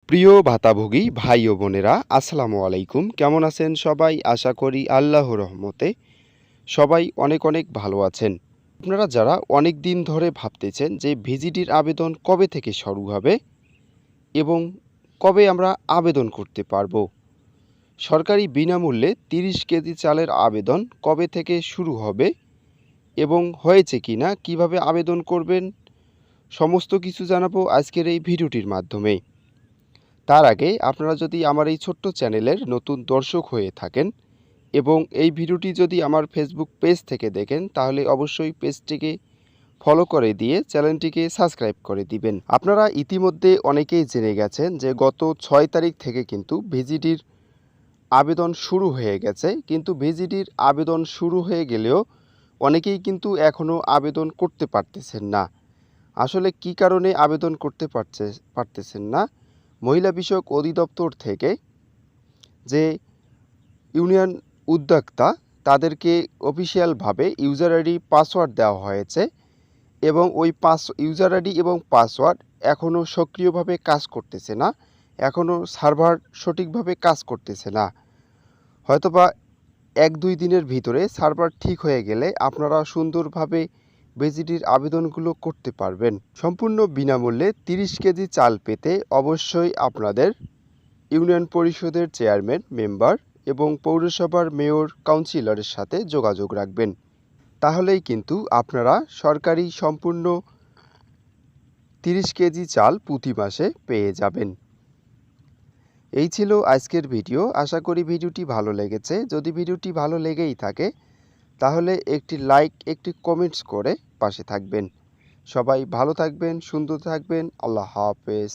প্রিয় ভাতাভোগী ভাই ও বোনেরা, আসসালামু আলাইকুম। কেমন আছেন সবাই? আশা করি আল্লাহর রহমতে সবাই অনেক অনেক ভালো আছেন। আপনারা যারা অনেক দিন ধরে ভাবতেছেন যে ভিজিডির আবেদন কবে থেকে শুরু হবে এবং কবে আমরা আবেদন করতে পারবো, সরকারি বিনামূল্যে ৩০ কেজি চালের আবেদন কবে থেকে শুরু হবে এবং হয়েছে কিনা, কিভাবে আবেদন করবেন, সমস্ত কিছু জানাবো আজকের এই ভিডিওটির মাধ্যমে। তার আগে আপনারা যদি আমার এই ছোট্ট চ্যানেলের নতুন দর্শক হয়ে থাকেন এবং এই ভিডিওটি যদি আমার ফেসবুক পেজ থেকে দেখেন, তাহলে অবশ্যই পেজটিকে ফলো করে দিয়ে চ্যানেলটিকে সাবস্ক্রাইব করে দিবেন। আপনারা ইতিমধ্যে অনেকেই জেনে গেছেন যে গত ৬ তারিখ থেকে কিন্তু ভিজিডির আবেদন শুরু হয়ে গেছে, কিন্তু ভিজিডির আবেদন শুরু হয়ে গেলেও অনেকেই কিন্তু এখনও আবেদন করতে পারতেছেন না। আসলে কি কারণে আবেদন করতে পারতেছেন না? মহিলা বিষয়ক অধিদপ্তর থেকে যে ইউনিয়ন উদ্যোক্তা, তাদেরকে অফিসিয়ালভাবে ইউজার আইডি পাসওয়ার্ড দেওয়া হয়েছে এবং ওই ইউজার আইডি এবং পাসওয়ার্ড এখনও সক্রিয়ভাবে কাজ করতেছে না, এখনও সার্ভার সঠিকভাবে কাজ করতেছে না। হয়তোবা ১-২ দিনের ভিতরে সার্ভার ঠিক হয়ে গেলে আপনারা সুন্দরভাবে ভিজিডির আবেদনগুলো করতে পারবেন। সম্পূর্ণ বিনামূল্যে ৩০ কেজি চাল পেতে অবশ্যই আপনাদের ইউনিয়ন পরিষদের চেয়ারম্যান, মেম্বার এবং পৌরসভার মেয়র, কাউন্সিলরের সাথে যোগাযোগ রাখবেন। তাহলেই কিন্তু আপনারা সরকারি সম্পূর্ণ ৩০ কেজি চাল প্রতি মাসে পেয়ে যাবেন। এই ছিল আজকের ভিডিও। আশা করি ভিডিওটি ভালো লেগেছে। যদি ভিডিওটি ভালো লেগেই থাকে তাহলে একটি লাইক, একটি কমেন্টস করে পাশে থাকবেন। সবাই ভালো থাকবেন, সুন্দর থাকবেন। আল্লাহ হাফেজ।